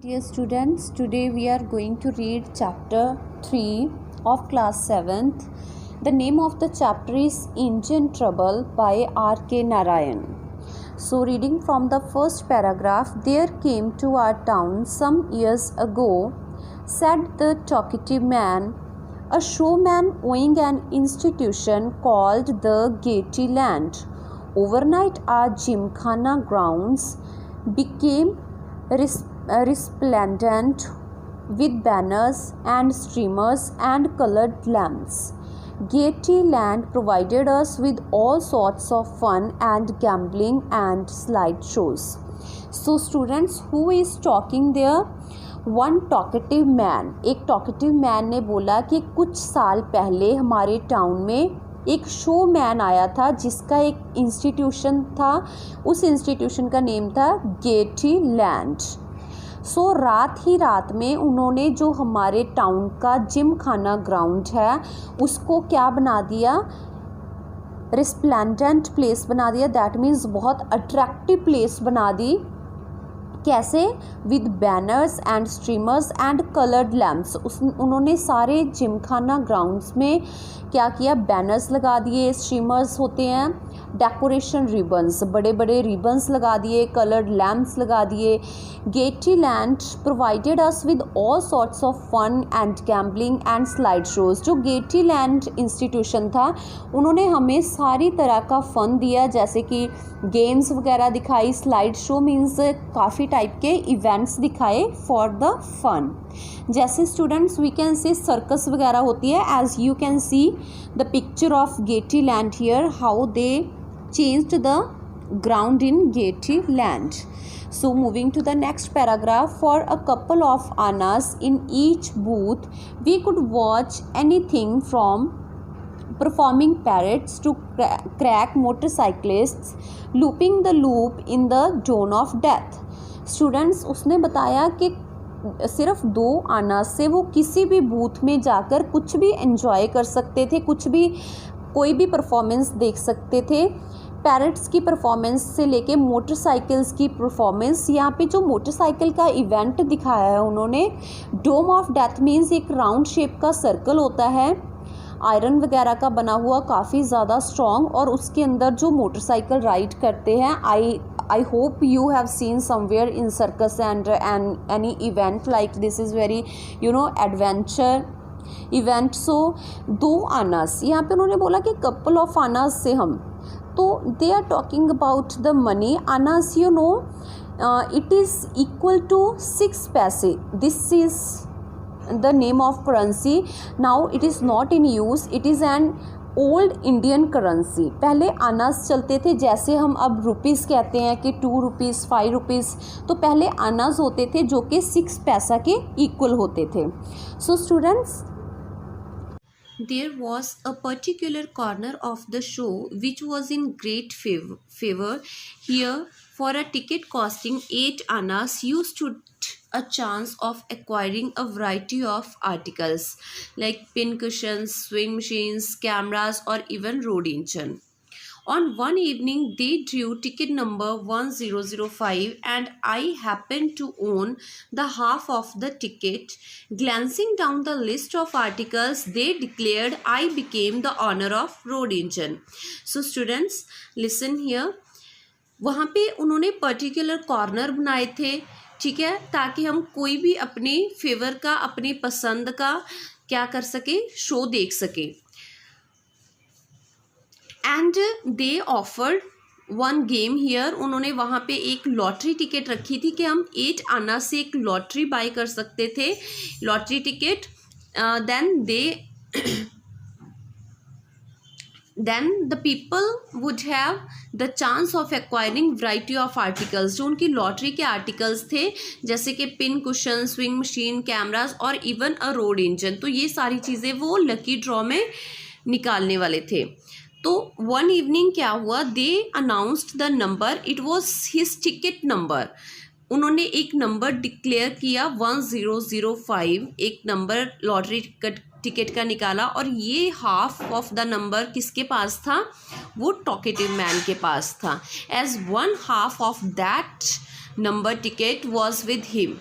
Dear students, today we are going to read chapter 3 of class 7th. The name of the chapter is Indian Trouble by R.K. Narayan. So reading from the first paragraph, there came to our town some years ago, said the talkative man, a showman owning an institution called the Gaiety Land. Overnight our gymkhana grounds became resplendent with banners and streamers and colored lamps. Gaiety Land provided us with all sorts of fun and gambling and slide shows. So students, who is talking there? One talkative man. एक talkative man ने बोला कि कुछ साल पहले हमारे town में एक शो मैन आया था जिसका एक इंस्टीट्यूशन था. उस इंस्टीट्यूशन का नेम था गेटी लैंड. सो रात में उन्होंने जो हमारे टाउन का जिम खाना ग्राउंड है उसको क्या बना दिया, रिस्प्लेंडेंट प्लेस बना दिया. दैट मीन्स बहुत अट्रैक्टिव प्लेस बना दी. कैसे? With banners and streamers and coloured lamps. उन्होंने सारे जिमखाना ग्राउंड्स में क्या किया, बैनर्स लगा दिए, स्ट्रीमर्स होते हैं डेकोरेशन रिबन्स, बड़े बड़े रिबन्स लगा दिए, कलर्ड लैम्प्स लगा दिए. Gaiety Land provided us with all sorts of fun and gambling and slide shows. जो गेटी लैंड इंस्टीट्यूशन था उन्होंने हमें सारी तरह का फ़न दिया, जैसे कि गेम्स वगैरह दिखाई. स्लाइड शो मीन्स काफ़ी टाइप के इवेंट्स दिखाए फॉर द फन. जैसे students we can say circus वगैरह होती है. As you can see the picture of Gaiety Land here, how they changed the ground in Gaiety Land. So moving to the next paragraph, for a couple of annas in each booth we could watch anything from performing parrots to crack motorcyclists looping the loop in the dawn of death. Students, उसने बताया कि सिर्फ 2 आना से वो किसी भी booth में जाकर कुछ भी एंजॉय कर सकते थे, कुछ भी कोई भी परफॉर्मेंस देख सकते थे. पैरेट्स की परफॉर्मेंस से लेके मोटरसाइकिल्स की परफॉर्मेंस. यहाँ पे जो मोटरसाइकिल का इवेंट दिखाया है उन्होंने, डोम ऑफ डेथ मीन्स एक राउंड शेप का सर्कल होता है आयरन वगैरह का बना हुआ, काफ़ी ज़्यादा स्ट्रॉन्ग, और उसके अंदर जो मोटरसाइकिल राइड करते हैं. I hope you have seen somewhere in circus and any event like this is very adventure event. So 2 Anas, यहाँ पे उन्होंने बोला कि couple of आनास से हम, तो they are talking about the money. Anas it is equal to 6 पैसे. This is the name of currency. Now it is not in use. It is an old Indian currency. पहले आनास चलते थे, जैसे हम अब रुपीज़ कहते हैं कि 2 रुपीज़ 5 रुपीज़, तो पहले आनास होते थे जो कि 6 पैसा के इक्वल होते थे. So students, there was a particular corner of the show which was in great favor. Here, for a ticket costing 8 annas, you stood a chance of acquiring a variety of articles like pin cushions, swing machines, cameras, or even road engine. On one evening, they drew ticket number 1005 and I happened to own the half of the ticket. Glancing down the list of articles, they declared I became the owner of road engine. So students, listen here. वहाँ पे उन्होंने particular corner बनाए थे, ठीक है, ताकि हम कोई भी अपने फेवर का, अपनी पसंद का क्या कर सके, शो देख सके. And they offered 1 game here. उन्होंने वहाँ पे एक लॉटरी टिकट रखी थी कि हम 8 आना से एक लॉटरी बाय कर सकते थे, lottery ticket. then the people would have the chance of acquiring variety of articles. जो उनकी लॉटरी के आर्टिकल्स थे जैसे कि pin cushion, swing machine, cameras और इवन अ रोड इंजन, तो ये सारी चीज़ें वो लकी ड्रॉ में निकालने वाले थे. तो 1 इवनिंग क्या हुआ, they announced the number, it was his ticket number. उन्होंने एक नंबर डिक्लेयर किया 1005, एक नंबर लॉटरी टिकट का निकाला, और ये हाफ ऑफ द नंबर किसके पास था, वो टॉकेटिव मैन के पास था. As 1/2 of that number ticket was with him.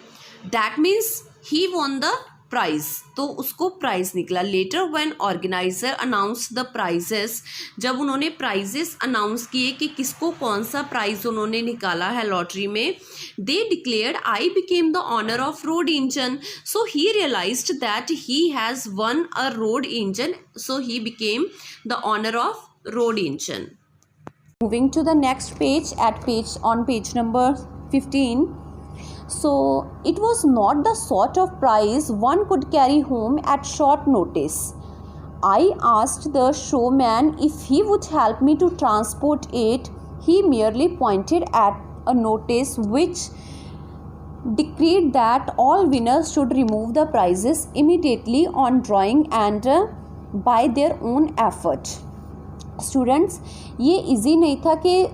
That means he won the prize, तो उसको प्राइज निकला। Later when organiser announce the prizes, जब उन्होंने प्राइजेस अनाउंस किए कि किसको कौन सा प्राइज उन्होंने निकाला है लॉटरी में, they declared I became the owner of road engine, so he realized that he has won a road engine, so he became the owner of road engine. Moving to the next page, on page number 15. So it was not the sort of prize one could carry home at short notice. I asked the showman if he would help me to transport it. He merely pointed at a notice which decreed that all winners should remove the prizes immediately on drawing and by their own effort. Students, ये easy नहीं था कि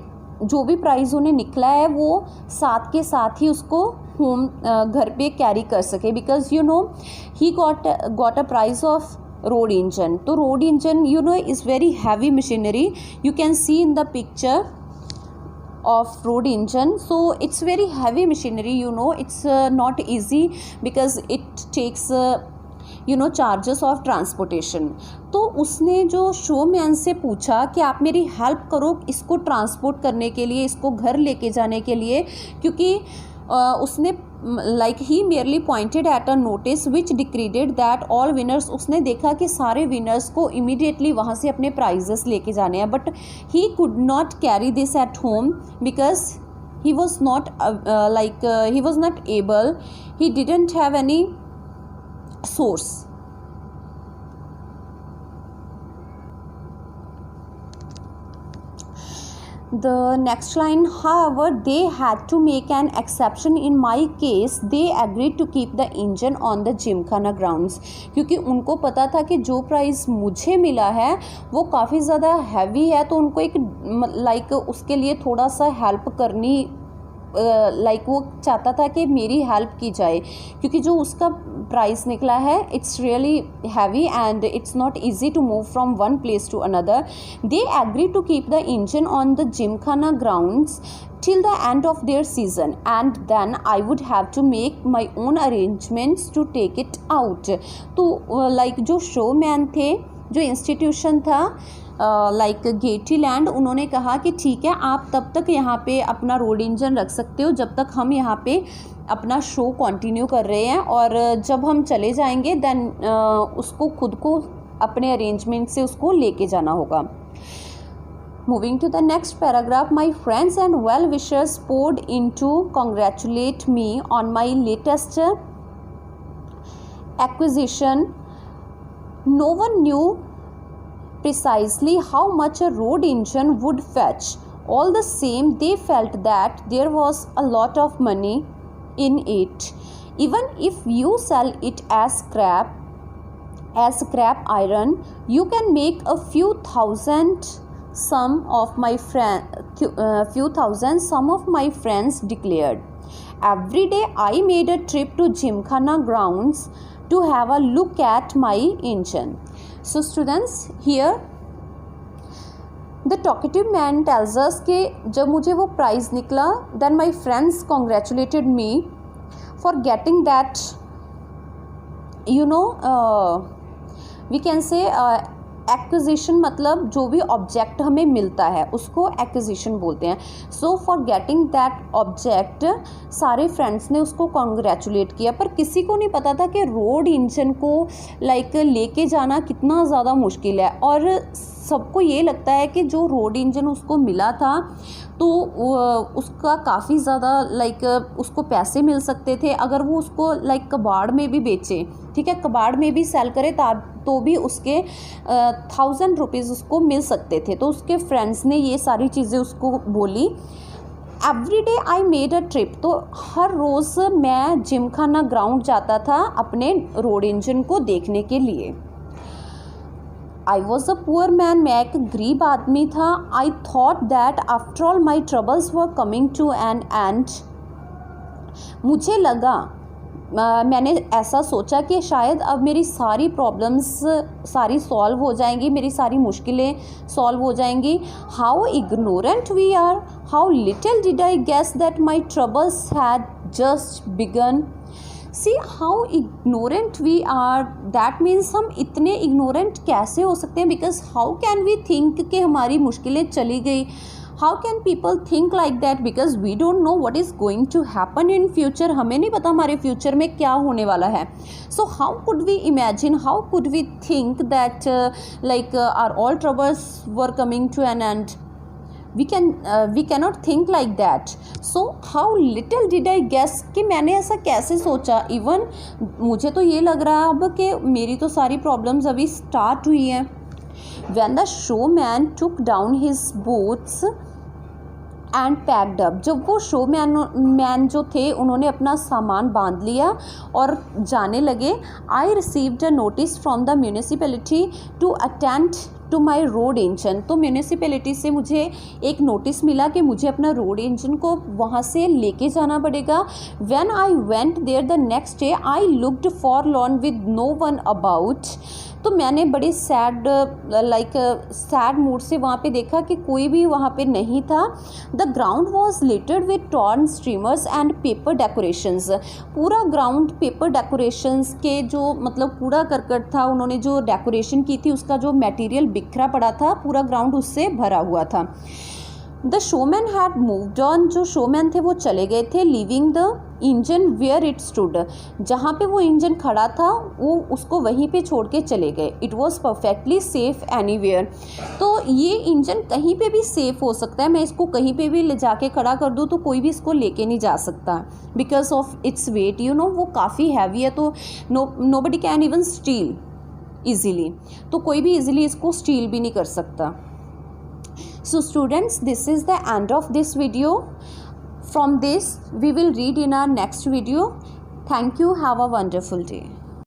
जो भी price उन्हें निकला है वो साथ के साथ ही उसको होम घर पे कैरी कर सके, because you know he got a prize of road engine. तो road engine you know is very heavy machinery, you can see in the picture of road engine, so it's very heavy machinery, you know, it's not easy because it takes charges of transportation. तो उसने जो showman से पूछा कि आप मेरी help करो इसको ट्रांसपोर्ट करने के लिए, इसको घर लेके जाने के लिए, क्योंकि उसने like he merely pointed at a notice which decreed that all winners, उसने देखा कि सारे विनर्स को इमीडिएटली वहाँ से अपने प्राइजेस लेके जाने हैं, but he could not carry this at home because he was not he was not able, he didn't have any source. The next line, however, they had to make an exception in my case. They agreed to keep the engine on the Gymkhana grounds, क्योंकि उनको पता था कि जो price मुझे मिला है वो काफ़ी ज़्यादा हैवी है, तो उनको एक उसके लिए थोड़ा सा हेल्प करनी वो चाहता था कि मेरी हेल्प की जाए, क्योंकि जो उसका प्राइस निकला है it's really heavy and it's not easy to move from one place to another. They agree to keep the engine on the Gymkhana grounds till the end of their season, and then I would have to make my own arrangements to take it out. तो जो showman थे, जो institution था गेटीलैंड, उन्होंने कहा कि ठीक है आप तब तक यहाँ पे अपना रोड इंजन रख सकते हो जब तक हम यहाँ पे अपना शो कंटिन्यू कर रहे हैं, और जब हम चले जाएंगे देन उसको खुद को अपने अरेंजमेंट से उसको लेके जाना होगा। Moving to the next paragraph, my friends and well-wishers poured in to congratulate me on my latest acquisition. No one knew precisely how much a road engine would fetch. All the same, they felt that there was a lot of money in it. Even if you sell it as scrap iron, you can make a few thousand. Some of my friends declared. Every day I made a trip to Gymkhana grounds to have a look at my engine. So students, here the talkative man tells us कि जब मुझे वो price निकला, then my friends congratulated me for getting that, we can say acquisition, मतलब जो भी object हमें मिलता है उसको एक्विजिशन बोलते हैं। So for getting that object सारे फ्रेंड्स ने उसको कॉन्ग्रेचुलेट किया, पर किसी को नहीं पता था कि रोड इंजन को लेके जाना कितना ज़्यादा मुश्किल है, और सबको ये लगता है कि जो रोड इंजन उसको मिला था तो उसका काफ़ी ज़्यादा उसको पैसे मिल सकते थे अगर वो उसको कबाड़ में भी बेचे, ठीक है, कबाड़ में भी सेल करे तो भी उसके 1000 रुपीज़ उसको मिल सकते थे। तो उसके फ्रेंड्स ने ये सारी चीज़ें उसको बोली। Every day I made a trip, तो हर रोज़ मैं जिमखाना ग्राउंड जाता था अपने रोड इंजन को देखने के लिए। I was a poor man, मैं एक गरीब आदमी था। I thought that after all my troubles were coming to an end, मुझे लगा, मैंने ऐसा सोचा कि शायद अब मेरी सारी प्रॉब्लम्स सारी सॉल्व हो जाएंगी, मेरी सारी मुश्किलें सॉल्व हो जाएंगी। How ignorant we are, how little did I guess that my troubles had just began. See how ignorant we are, that means हम इतने इग्नोरेंट कैसे हो सकते हैं, because how can we think कि हमारी मुश्किलें चली गई, how can people think like that, because we don't know what is going to happen in future, हमें नहीं पता हमारे फ्यूचर में क्या होने वाला है. So how could we imagine, how could we think that like our all troubles were coming to an end, we cannot think like that. So how little did I guess कि मैंने ऐसा कैसे सोचा. इवन मुझे तो ये लग रहा है अब कि मेरी तो सारी प्रॉब्लम्स अभी स्टार्ट हुई हैं. When the showman took down his boots and packed up, जब वो शो मैन जो थे उन्होंने अपना सामान बांध लिया और जाने लगे. I received a notice from the municipality to attend to my road engine. तो म्यूनिसिपैलिटी से मुझे एक नोटिस मिला कि मुझे अपना रोड इंजन को वहाँ से लेके जाना पड़ेगा. When I went there the next day I looked forlorn with no one about. तो मैंने बड़े सैड सैड मूड से वहाँ पे देखा कि कोई भी वहाँ पे नहीं था. The ground was littered with torn streamers and paper decorations. पूरा ग्राउंड पेपर डेकोरेशंस के जो मतलब कूड़ा करकट था, उन्होंने जो डेकोरेशन की थी उसका जो मटेरियल बिखरा पड़ा था, पूरा ग्राउंड उससे भरा हुआ था. The showman had moved on. जो शोमैन थे वो चले गए थे. Leaving the engine where it stood. जहाँ पे वो इंजन खड़ा था वो उसको वहीं पे छोड़ के चले गए. It was perfectly safe anywhere. तो ये इंजन कहीं पे भी सेफ़ हो सकता है. मैं इसको कहीं पे भी ले जाके खड़ा कर दूँ तो कोई भी इसको लेके नहीं जा सकता because of its weight. You know वो काफ़ी हैवी है, तो nobody can even steel easily. तो कोई भी ईजिली इसको स्टील भी नहीं कर सकता. So students, this is the end of this video. From this we will read in our next video. Thank you. Have a wonderful day.